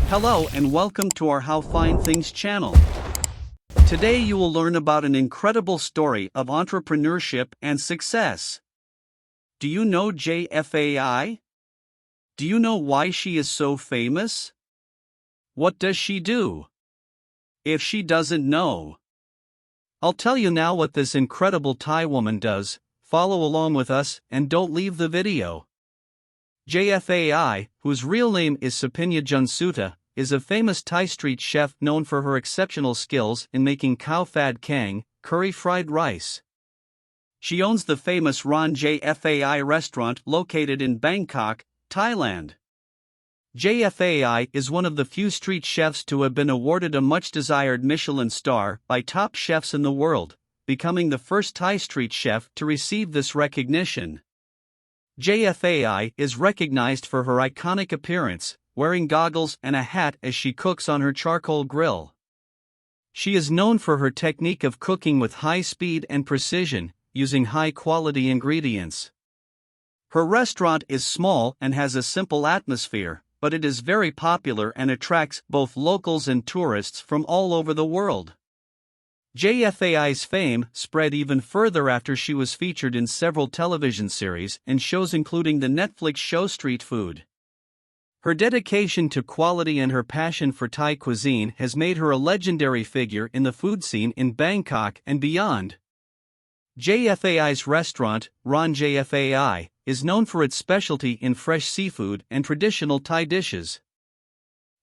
Hello and welcome to our How Fine Things channel. Today you will learn about an incredible story of entrepreneurship and success. Do you know Jay Fai? Do you know why she is so famous? What does she do? If she doesn't know, I'll tell you now what this incredible Thai woman does. Follow along with us and don't leave the video. Jay Fai, whose real name is Supinya Junsutta, is a famous Thai street chef known for her exceptional skills in making khao phat khang, curry fried rice. She owns the famous Ron Jay Fai restaurant located in Bangkok, Thailand. Jay Fai is one of the few street chefs to have been awarded a much-desired Michelin star by top chefs in the world, becoming the first Thai street chef to receive this recognition. Jay Fai is recognized for her iconic appearance, wearing goggles and a hat as she cooks on her charcoal grill. She is known for her technique of cooking with high speed and precision, using high-quality ingredients. Her restaurant is small and has a simple atmosphere, but it is very popular and attracts both locals and tourists from all over the world. Jay Fai's fame spread even further after she was featured in several television series and shows including the Netflix show Street Food. Her dedication to quality and her passion for Thai cuisine has made her a legendary figure in the food scene in Bangkok and beyond. Jay Fai's restaurant, Ron Jay Fai, is known for its specialty in fresh seafood and traditional Thai dishes.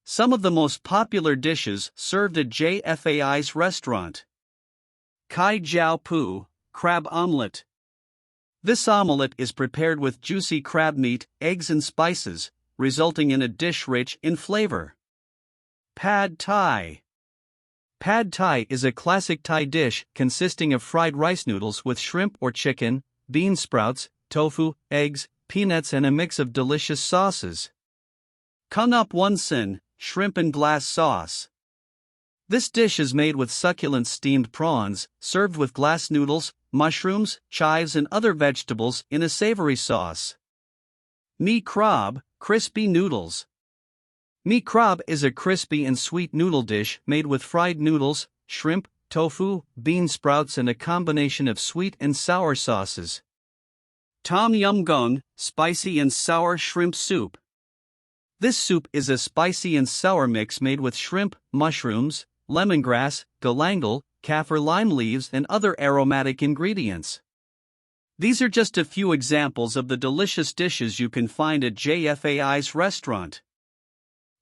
Some of the most popular dishes served at Jay Fai's restaurant. Kai Jiao Pu, crab omelette. This omelette is prepared with juicy crab meat, eggs and spices, resulting in a dish rich in flavor. Pad Thai. Pad Thai is a classic Thai dish consisting of fried rice noodles with shrimp or chicken, bean sprouts, tofu, eggs, peanuts and a mix of delicious sauces. Kanap Wonsen, shrimp and glass sauce. This dish is made with succulent steamed prawns, served with glass noodles, mushrooms, chives and other vegetables in a savory sauce. Mi Krab, crispy noodles. Mi Krab is a crispy and sweet noodle dish made with fried noodles, shrimp, tofu, bean sprouts and a combination of sweet and sour sauces. Tom Yum Goong, spicy and sour shrimp soup. This soup is a spicy and sour mix made with shrimp, mushrooms, lemongrass, galangal, kaffir lime leaves and other aromatic ingredients. These are just a few examples of the delicious dishes you can find at Jay Fai's restaurant.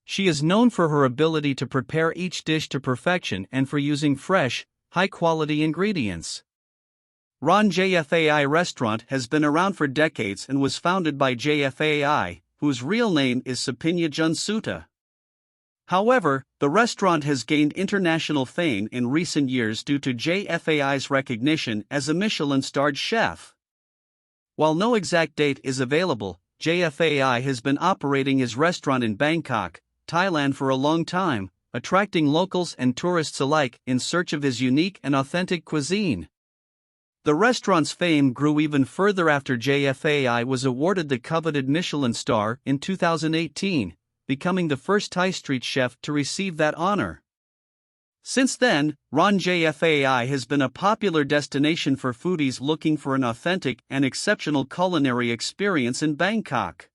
She is known for her ability to prepare each dish to perfection and for using fresh, high-quality ingredients. Ron Jay Fai restaurant has been around for decades and was founded by Jay Fai, whose real name is Supinya Junsutta. However, the restaurant has gained international fame in recent years due to Jay Fai's recognition as a Michelin-starred chef. While no exact date is available, Jay Fai has been operating his restaurant in Bangkok, Thailand for a long time, attracting locals and tourists alike in search of his unique and authentic cuisine. The restaurant's fame grew even further after Jay Fai was awarded the coveted Michelin star in 2018, becoming the first Thai street chef to receive that honor. Since then, Ron Jay Fai has been a popular destination for foodies looking for an authentic and exceptional culinary experience in Bangkok.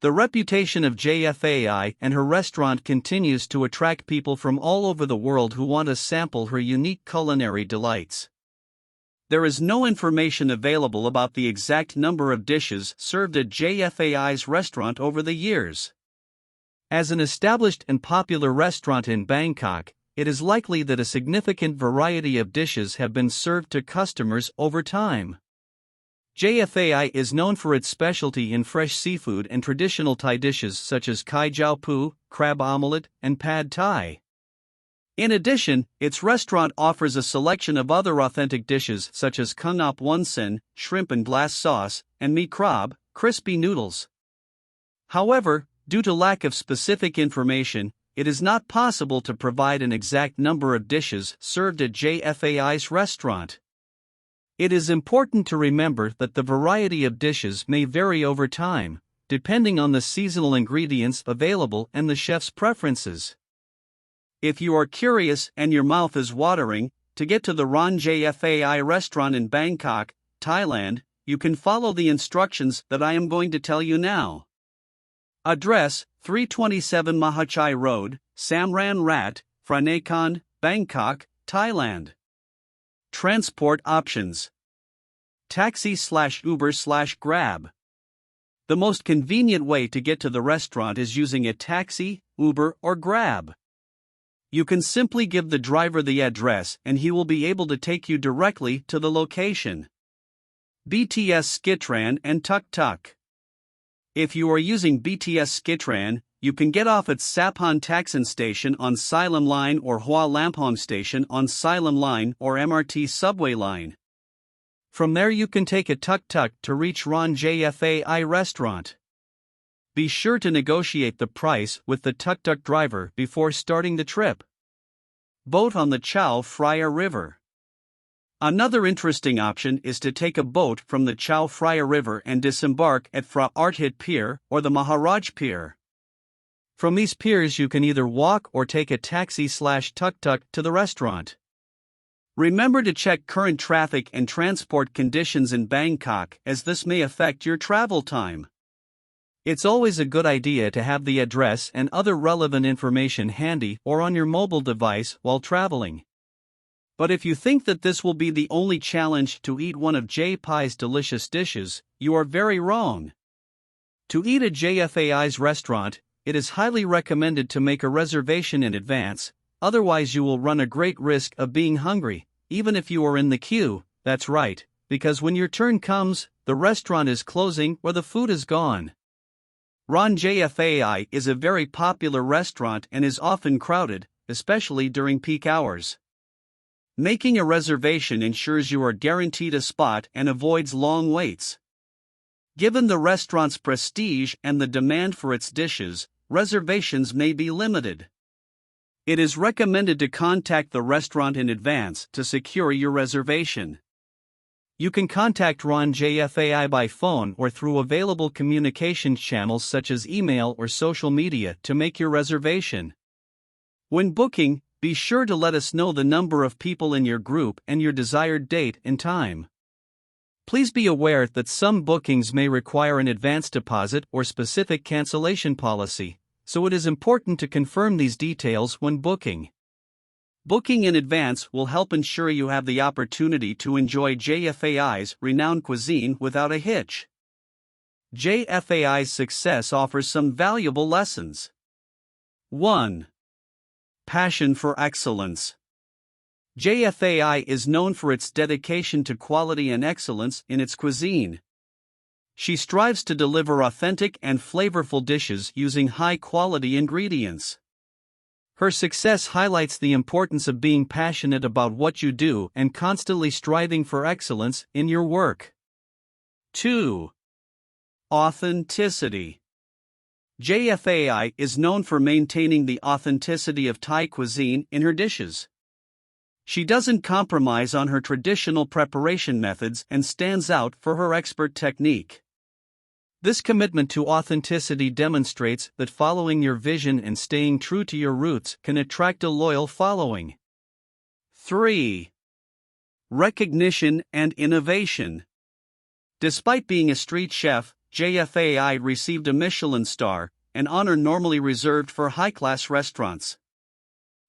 The reputation of Jay Fai and her restaurant continues to attract people from all over the world who want to sample her unique culinary delights. There is no information available about the exact number of dishes served at Jay Fai's restaurant over the years. As an established and popular restaurant in Bangkok, it is likely that a significant variety of dishes have been served to customers over time. Jay Fai is known for its specialty in fresh seafood and traditional Thai dishes such as Kai Jiao Pu, crab omelette, and Pad Thai. In addition, its restaurant offers a selection of other authentic dishes such as Kanap Wonsen, shrimp and glass sauce, and Mi Krab, crispy noodles. However, due to lack of specific information, it is not possible to provide an exact number of dishes served at Jay Fai's restaurant. It is important to remember that the variety of dishes may vary over time, depending on the seasonal ingredients available and the chef's preferences. If you are curious and your mouth is watering, to get to the Ron Jay Fai restaurant in Bangkok, Thailand, you can follow the instructions that I am going to tell you now. Address: 327 Mahachai Road, Samran Rat, Phranakhon, Bangkok, Thailand. Transport options: taxi/Uber/Grab. The most convenient way to get to the restaurant is using a taxi, Uber, or Grab. You can simply give the driver the address and he will be able to take you directly to the location. BTS Skitran and Tuk Tuk. If you are using BTS Skitran, you can get off at Saphan Taksin Station on Silam Line or Hua Lamphong Station on Silam Line or MRT subway line. From there you can take a tuk tuk to reach Ron Jay Fai restaurant. Be sure to negotiate the price with the tuk tuk driver before starting the trip. Boat on the Chao Phraya River. Another interesting option is to take a boat from the Chao Phraya River and disembark at Phra Arthit Pier or the Maharaj Pier. From these piers you can either walk or take a taxi/tuk tuk to the restaurant. Remember to check current traffic and transport conditions in Bangkok, as this may affect your travel time. It's always a good idea to have the address and other relevant information handy or on your mobile device while traveling. But if you think that this will be the only challenge to eat one of Jay Fai's delicious dishes, you are very wrong. To eat at Jay Fai's restaurant, it is highly recommended to make a reservation in advance, otherwise you will run a great risk of being hungry, even if you are in the queue. That's right, because when your turn comes, the restaurant is closing or the food is gone. Ron Jay Fai is a very popular restaurant and is often crowded, especially during peak hours. Making a reservation ensures you are guaranteed a spot and avoids long waits. Given the restaurant's prestige and the demand for its dishes, reservations may be limited. It is recommended to contact the restaurant in advance to secure your reservation. You can contact Ron Jay Fai by phone or through available communications channels such as email or social media to make your reservation. When booking, be sure to let us know the number of people in your group and your desired date and time. Please be aware that some bookings may require an advance deposit or specific cancellation policy, so it is important to confirm these details when booking. Booking in advance will help ensure you have the opportunity to enjoy Jay Fai's renowned cuisine without a hitch. Jay Fai's success offers some valuable lessons. 1. Passion for excellence. Jay Fai is known for its dedication to quality and excellence in its cuisine. She strives to deliver authentic and flavorful dishes using high-quality ingredients. Her success highlights the importance of being passionate about what you do and constantly striving for excellence in your work. 2. Authenticity. Jay Fai is known for maintaining the authenticity of Thai cuisine in her dishes. She doesn't compromise on her traditional preparation methods and stands out for her expert technique. This commitment to authenticity demonstrates that following your vision and staying true to your roots can attract a loyal following. 3. Recognition and innovation. Despite being a street chef, Jay Fai received a Michelin star, an honor normally reserved for high-class restaurants.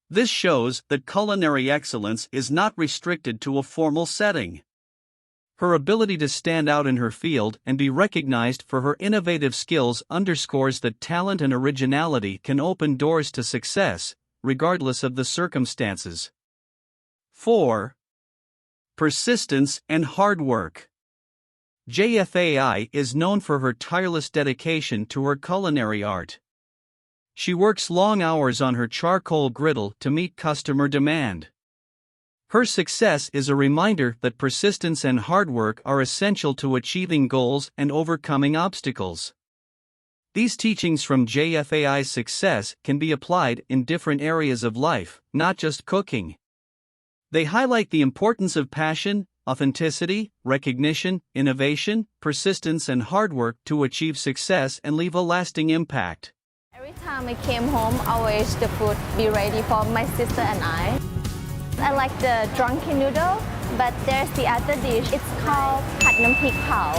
This shows that culinary excellence is not restricted to a formal setting. Her ability to stand out in her field and be recognized for her innovative skills underscores that talent and originality can open doors to success, regardless of the circumstances. 4. Persistence and hard work. Jay Fai is known for her tireless dedication to her culinary art. She works long hours on her charcoal griddle to meet customer demand. Her success is a reminder that persistence and hard work are essential to achieving goals and overcoming obstacles. These teachings from Jay Fai's success can be applied in different areas of life, not just cooking. They highlight the importance of passion, authenticity, recognition, innovation, persistence, and hard work to achieve success and leave a lasting impact. Every time I came home, always the food be ready for my sister and I. I like the drunken noodle, but there's the other dish. It's called Pad Nam Phik Phao.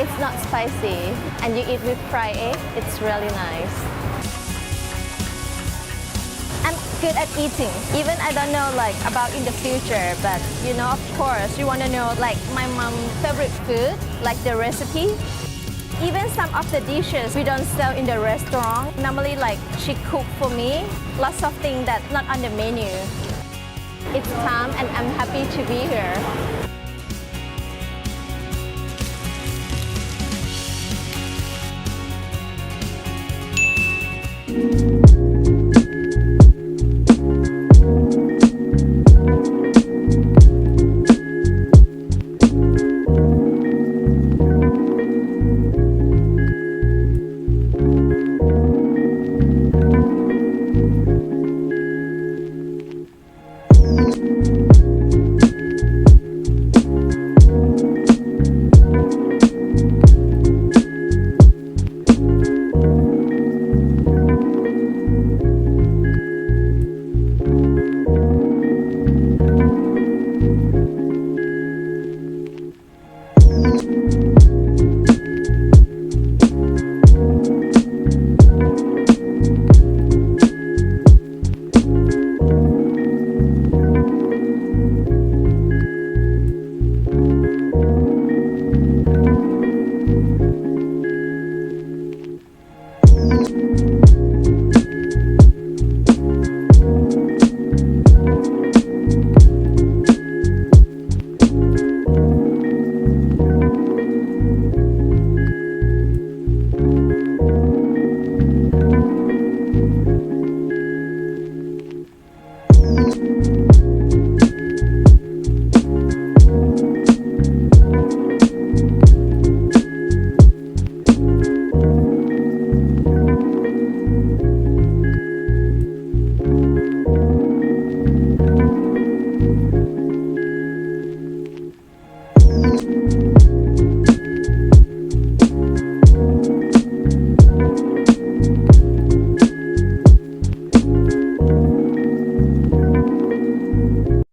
It's not spicy, and you eat with fried egg. It's really nice. I'm good at eating. Even I don't know about in the future, but of course, you want to know my mom's favorite food, the recipe. Even some of the dishes we don't sell in the restaurant. Normally she cook for me, lots of things that's not on the menu. It's time and I'm happy to be here.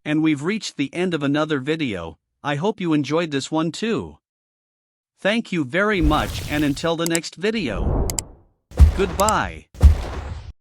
And we've reached the end of another video. I hope you enjoyed this one too. Thank you very much, and until the next video. Goodbye.